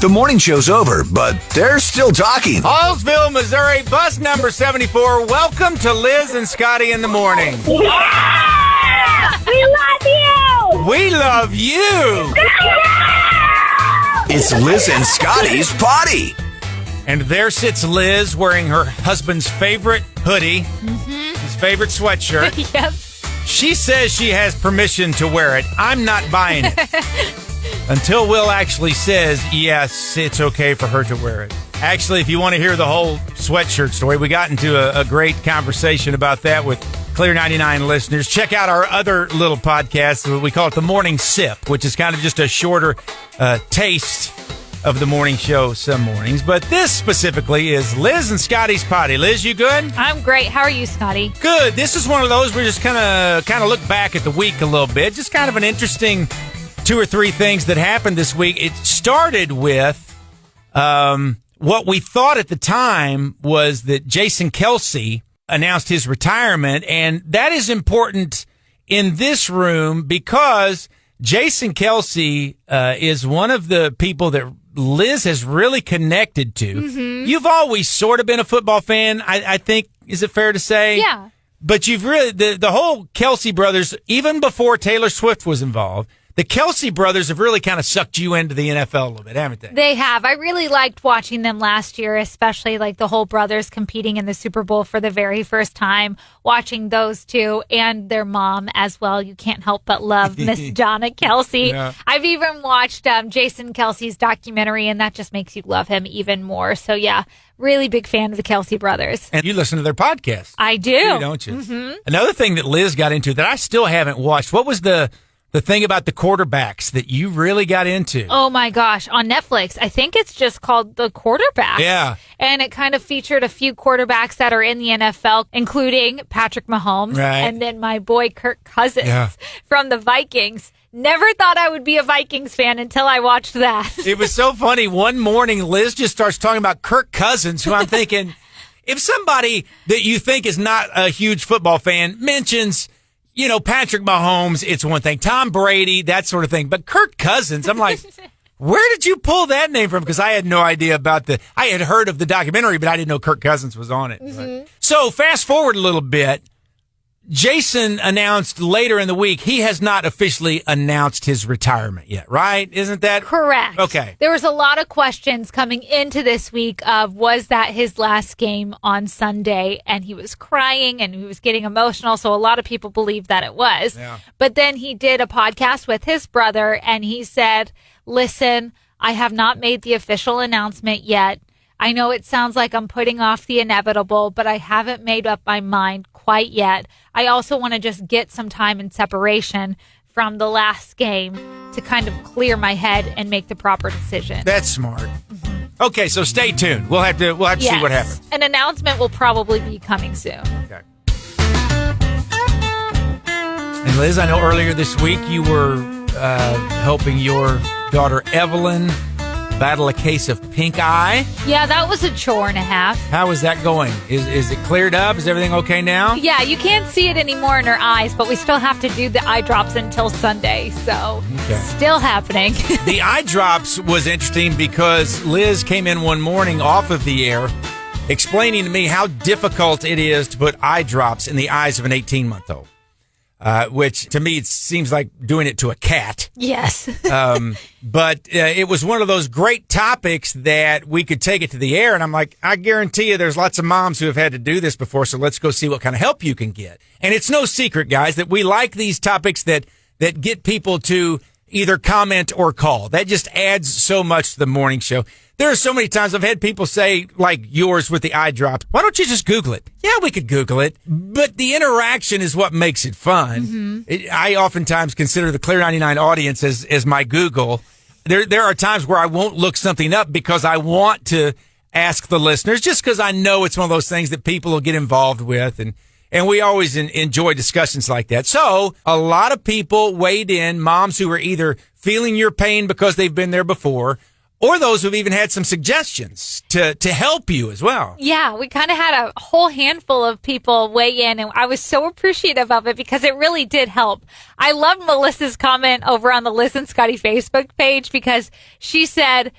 The morning show's over, but they're still talking. Hallsville, Missouri, bus number 74. Welcome to Liz and Scotty in the morning. Yeah! We love you! We love you! It's Liz and Scotty's Poddy. And there sits Liz wearing her husband's favorite hoodie, his favorite sweatshirt. Yep. She says she has permission to wear it. I'm not buying it. Until Will actually says, yes, it's okay for her to wear it. Actually, if you want to hear the whole sweatshirt story, we got into a great conversation about that with Clear 99 listeners. Check out our other little podcast. We call it The Morning Sip, which is kind of just a shorter taste of the morning show some mornings. But this specifically is Liz and Scotty's Poddy. Liz, you good? I'm great. How are you, Scotty? Good. This is one of those where we just kind of look back at the week a little bit. Just kind of an interesting 2 or 3 things that happened this week. It started with what we thought at the time was that Jason Kelce announced his retirement, and that is important in this room because Jason Kelce is one of the people that Liz has really connected to. Mm-hmm. You've always sort of been a football fan, I think. Is it fair to say? Yeah. But you've really, the whole Kelce brothers, even before Taylor Swift was involved, the Kelce brothers have really kind of sucked you into the NFL a little bit, haven't they? They have. I really liked watching them last year, especially like the whole brothers competing in the Super Bowl for the very first time, watching those two and their mom as well. You can't help but love Miss Donna Kelce. Yeah. I've even watched Jason Kelce's documentary, and that just makes you love him even more. So, yeah, really big fan of the Kelce brothers. And you listen to their podcast. I do. Don't you? Mm-hmm. Another thing that Liz got into that I still haven't watched, what was the thing about the quarterbacks that you really got into? Oh, my gosh. On Netflix. I think it's just called The Quarterbacks. Yeah. And it kind of featured a few quarterbacks that are in the NFL, including Patrick Mahomes. Right. And then my boy Kirk Cousins from the Vikings. Never thought I would be a Vikings fan until I watched that. It was so funny. One morning, Liz just starts talking about Kirk Cousins, who I'm thinking, if somebody that you think is not a huge football fan mentions, you know, Patrick Mahomes, it's one thing. Tom Brady, that sort of thing. But Kirk Cousins, I'm like, where did you pull that name from? Because I had no idea about I had heard of the documentary, but I didn't know Kirk Cousins was on it. Mm-hmm. So fast forward a little bit. Jason announced later in the week he has not officially announced his retirement yet, right? Isn't that correct? Okay. There was a lot of questions coming into this week of was that his last game on Sunday, and he was crying and he was getting emotional, so a lot of people believed that it was. Yeah. But then he did a podcast with his brother and he said, listen, I have not made the official announcement yet. I know it sounds like I'm putting off the inevitable, but I haven't made up my mind quite yet. I also want to just get some time in separation from the last game to kind of clear my head and make the proper decision. That's smart. Mm-hmm. Okay, so stay tuned. We'll have to see what happens. An announcement will probably be coming soon. Okay. And Liz, I know earlier this week you were helping your daughter Evelyn battle a case of pink eye. Yeah, that was a chore and a half. How is that going? Is it cleared up? Is everything okay now? Yeah, you can't see it anymore in her eyes, but we still have to do the eye drops until Sunday, so still happening. The eye drops was interesting because Liz came in one morning off of the air explaining to me how difficult it is to put eye drops in the eyes of an 18-month-old. Which to me, it seems like doing it to a cat. Yes. But it was one of those great topics that we could take it to the air. And I'm like, I guarantee you there's lots of moms who have had to do this before. So let's go see what kind of help you can get. And it's no secret, guys, that we like these topics that get people to either comment or call. That just adds so much to the morning show. There are so many times I've had people say, like yours with the eye drops, why don't you just Google it? Yeah, we could Google it, but the interaction is what makes it fun. Mm-hmm. I oftentimes consider the Clear 99 audience as my Google. There are times where I won't look something up because I want to ask the listeners, just because I know it's one of those things that people will get involved with, and we always enjoy discussions like that. So a lot of people weighed in, moms who are either feeling your pain because they've been there before, or those who've even had some suggestions to help you as well. Yeah, we kind of had a whole handful of people weigh in, and I was so appreciative of it because it really did help. I love Melissa's comment over on the Liz and Scotty Facebook page because she said,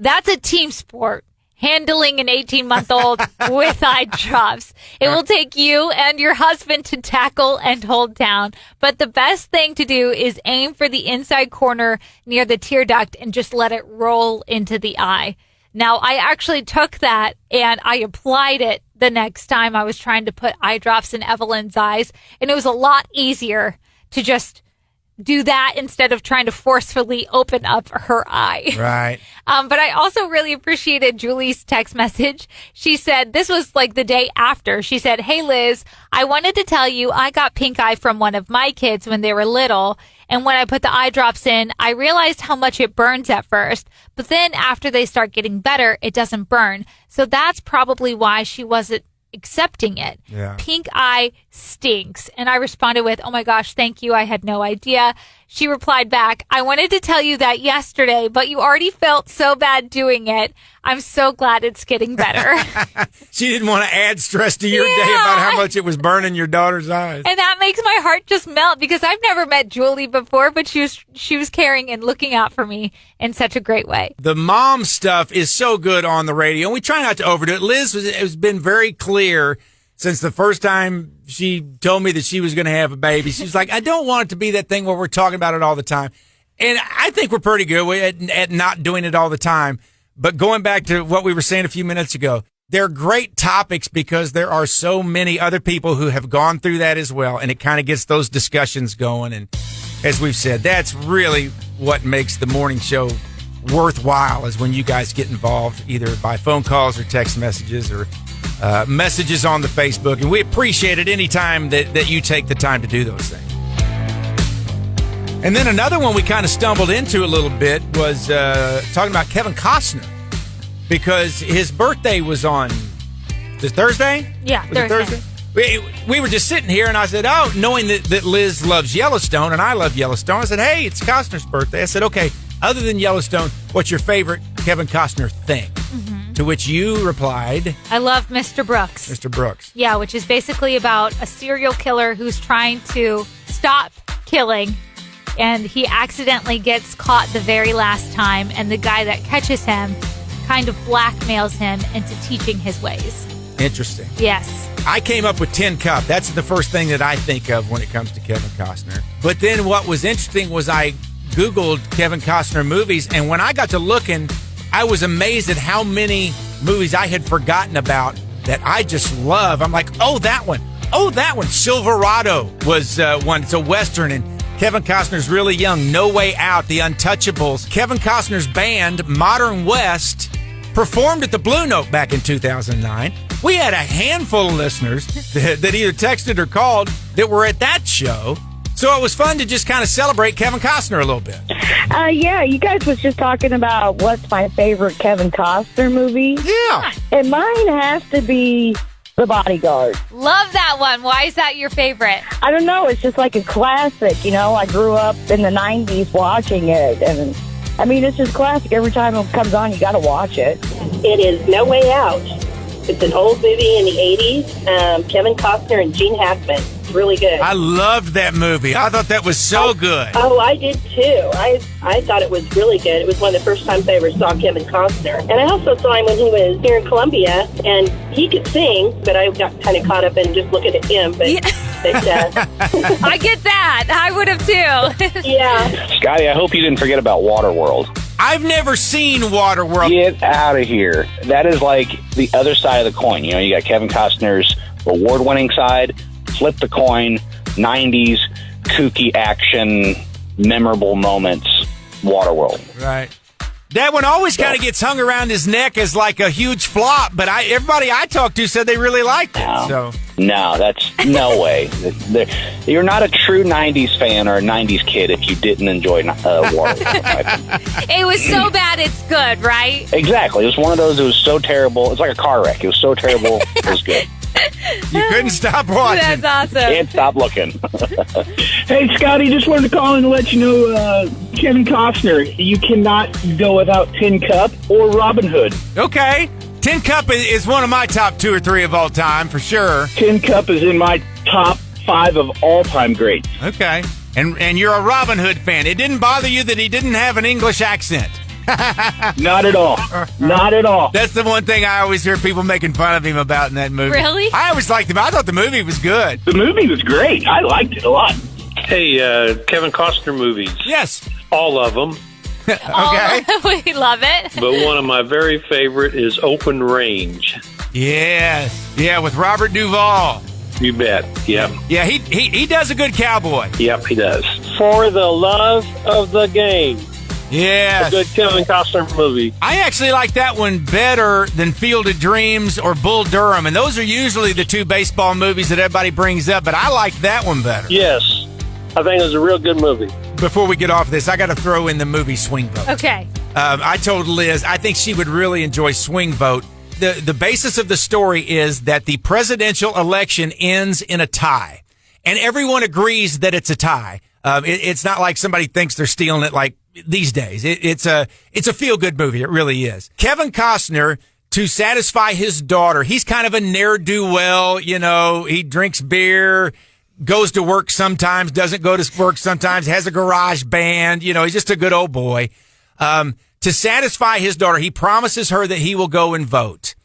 That's a team sport. Handling an 18-month-old with eye drops. It will take you and your husband to tackle and hold down. But the best thing to do is aim for the inside corner near the tear duct and just let it roll into the eye. Now, I actually took that and I applied it the next time I was trying to put eye drops in Evelyn's eyes. And it was a lot easier to just do that instead of trying to forcefully open up her eye. Right. But I also really appreciated Julie's text message. She said, this was like the day after. She said, "Hey, Liz, I wanted to tell you I got pink eye from one of my kids when they were little. And when I put the eye drops in, I realized how much it burns at first. But then after they start getting better, it doesn't burn. So that's probably why she wasn't accepting it. Yeah. Pink eye stinks." And I responded with, "Oh my gosh, thank you. I had no idea." She replied back, "I wanted to tell you that yesterday, but you already felt so bad doing it. I'm so glad it's getting better." She didn't want to add stress to your day about how much it was burning your daughter's eyes. And that makes my heart just melt because I've never met Julie before, but she was caring and looking out for me in such a great way. The mom stuff is so good on the radio, and we try not to overdo it. Liz has been very clear since the first time she told me that she was going to have a baby. She's like, "I don't want it to be that thing where we're talking about it all the time." And I think we're pretty good at not doing it all the time. But going back to what we were saying a few minutes ago, they're great topics because there are so many other people who have gone through that as well, and it kind of gets those discussions going. And as we've said, that's really what makes the morning show worthwhile, is when you guys get involved either by phone calls or text messages or messages on the Facebook. And we appreciate it any time that you take the time to do those things. And then another one we kind of stumbled into a little bit was talking about Kevin Costner, because his birthday was on this Thursday? Yeah, was Thursday. It Thursday? We were just sitting here, and I said, knowing that Liz loves Yellowstone, and I love Yellowstone, I said, "Hey, it's Costner's birthday." I said, "Okay, other than Yellowstone, what's your favorite Kevin Costner thing?" Mm-hmm. To which you replied, "I love Mr. Brooks." Mr. Brooks. Yeah, which is basically about a serial killer who's trying to stop killing, and he accidentally gets caught the very last time, and the guy that catches him kind of blackmails him into teaching his ways. Interesting. Yes. I came up with Tin Cup. That's the first thing that I think of when it comes to Kevin Costner. But then what was interesting was I Googled Kevin Costner movies, and when I got to looking, I was amazed at how many movies I had forgotten about that I just love. I'm like, oh, that one. Oh, that one. Silverado was one. It's a Western, and Kevin Costner's really young. No Way Out, The Untouchables. Kevin Costner's band, Modern West, performed at the Blue Note back in 2009. We had a handful of listeners that either texted or called that were at that show. So it was fun to just kind of celebrate Kevin Costner a little bit. Yeah, you guys was just talking about what's my favorite Kevin Costner movie. Yeah. And mine has to be The Bodyguard. Love that one. Why is that your favorite? I don't know. It's just like a classic. You know, I grew up in the 90s watching it. And, I mean, it's just classic. Every time it comes on, you got to watch it. It is No Way Out. It's an old movie in the 80s. Kevin Costner and Gene Hackman. It's really good. I loved that movie. I thought that was so good. Oh, I did too. I thought it was really good. It was one of the first times I ever saw Kevin Costner. And I also saw him when he was here in Columbia, and he could sing, but I got kind of caught up in just looking at him. But, I get that. I would have too. Yeah. Scotty, I hope you didn't forget about Waterworld. I've never seen Waterworld. Get out of here. That is like the other side of the coin. You know, you got Kevin Costner's award-winning side, flip the coin, 90s, kooky action, memorable moments, Waterworld. Right. That one always kind of gets hung around his neck as like a huge flop, but everybody I talked to said they really liked it. No, that's no way. You're not a true 90s fan or a 90s kid if you didn't enjoy Waterworld. It was so bad it's good, right? Exactly. It was one of those, it was so terrible. It's like a car wreck. It was so terrible, it was good. You couldn't stop watching. That's awesome. Can't stop looking. Hey, Scotty, just wanted to call in and let you know, Kevin Costner, you cannot go without Tin Cup or Robin Hood. Okay. Tin Cup is one of my top 2 or 3 of all time, for sure. Tin Cup is in my top 5 of all-time greats. Okay. And you're a Robin Hood fan. It didn't bother you that he didn't have an English accent. Not at all. Not at all. That's the one thing I always hear people making fun of him about in that movie. Really? I always liked him. I thought the movie was good. The movie was great. I liked it a lot. Hey, Kevin Costner movies. Yes. All of them. Okay. We love it. But one of my very favorite is Open Range. Yes. Yeah, with Robert Duvall. You bet. Yep. Yeah, he does a good cowboy. Yep, he does. For the Love of the Game. Yeah. A good Kevin Costner movie. I actually like that one better than Field of Dreams or Bull Durham, and those are usually the two baseball movies that everybody brings up, but I like that one better. Yes. I think it was a real good movie. Before we get off this, I got to throw in the movie Swing Vote. Okay. I told Liz, I think she would really enjoy Swing Vote. The basis of the story is that the presidential election ends in a tie, and everyone agrees that it's a tie. It's not like somebody thinks they're stealing it like these days. It's a feel-good movie. It really is. Kevin Costner, to satisfy his daughter, he's kind of a ne'er-do-well, he drinks beer, goes to work sometimes, doesn't go to work sometimes, has a garage band, he's just a good old boy. To satisfy his daughter, he promises her that he will go and vote.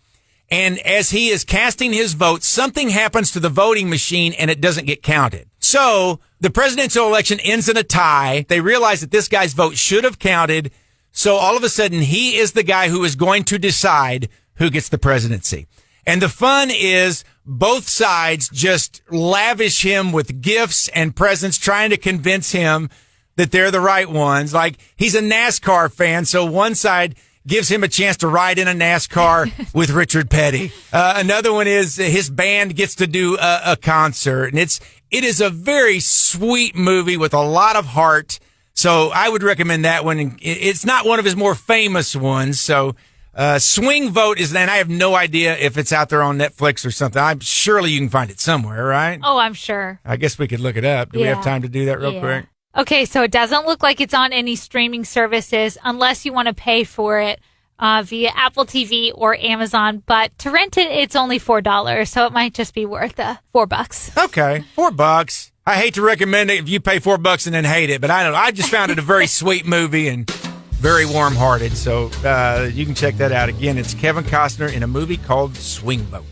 And as he is casting his vote, something happens to the voting machine and it doesn't get counted. So the presidential election ends in a tie. They realize that this guy's vote should have counted. So all of a sudden, he is the guy who is going to decide who gets the presidency. And the fun is both sides just lavish him with gifts and presents, trying to convince him that they're the right ones. Like, he's a NASCAR fan, so one side gives him a chance to ride in a NASCAR with Richard Petty. Another one is his band gets to do a concert. And it is a very sweet movie with a lot of heart. So I would recommend that one. It's not one of his more famous ones. So Swing Vote is, and I have no idea if it's out there on Netflix or something. Surely you can find it somewhere, right? Oh, I'm sure. I guess we could look it up. Do we have time to do that real quick? Okay, so it doesn't look like it's on any streaming services unless you want to pay for it via Apple TV or Amazon. But to rent it, it's only $4, so it might just be worth $4. Okay, $4. I hate to recommend it if you pay $4 and then hate it, but I don't know. I just found it a very sweet movie and very warm-hearted, so you can check that out. Again, it's Kevin Costner in a movie called Swing Vote.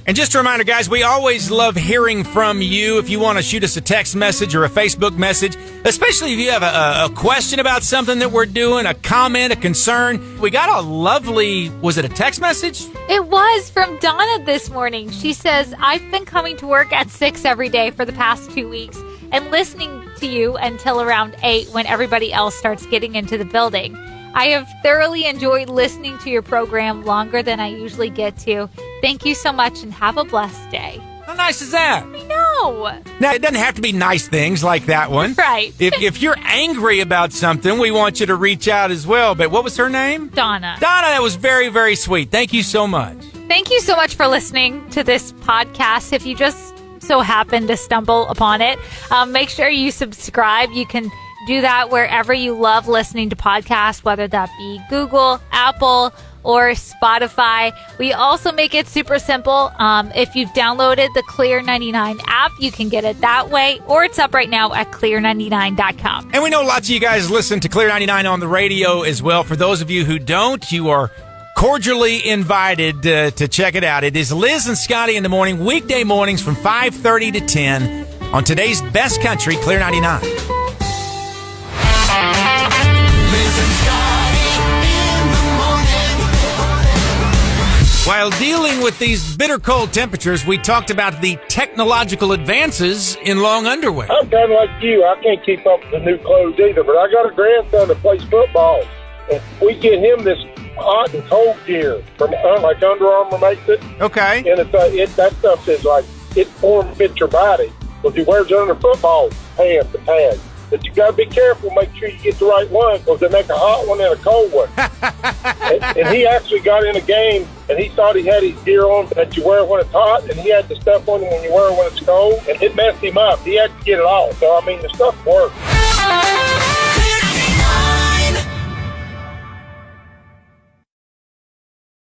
And just a reminder, guys, we always love hearing from you. If you want to shoot us a text message or a Facebook message, especially if you have a question about something that we're doing, a comment, a concern. We got a lovely, was it a text message? It was from Donna this morning. She says, I've been coming to work at 6 every day for the past 2 weeks and listening to you until around 8 when everybody else starts getting into the building. I have thoroughly enjoyed listening to your program longer than I usually get to. Thank you so much and have a blessed day. How nice is that? I know. Now, it doesn't have to be nice things like that one. Right. If you're angry about something, we want you to reach out as well. But what was her name? Donna. Donna, that was very, very sweet. Thank you so much. Thank you so much for listening to this podcast. If you just so happen to stumble upon it, make sure you subscribe. You can do that wherever you love listening to podcasts, whether that be Google, Apple, or Spotify. We also make it super simple. If you've downloaded the Clear 99 app, you can get it that way, or it's up right now at clear99.com. And we know lots of you guys listen to Clear 99 on the radio as well. For those of you who don't, you are cordially invited to check it out. It is Liz and Scotty in the morning, weekday mornings from 5:30 to 10 on today's Best Country, Clear 99. While dealing with these bitter cold temperatures, we talked about the technological advances in long underwear. I'm kind of like you. I can't keep up with the new clothes either, but I got a grandson that plays football, and we get him this hot and cold gear from like Under Armour makes it. Okay. And that stuff is like, it form-fits your body. Because he wears it under football pants, the pads. But you got to be careful, make sure you get the right one, because they make a hot one and a cold one. and he actually got in a game, and he thought he had his gear on that you wear when it's hot, and he had the stuff on when you wear it when it's cold, and it messed him up. He had to get it off. So, I mean, the stuff works.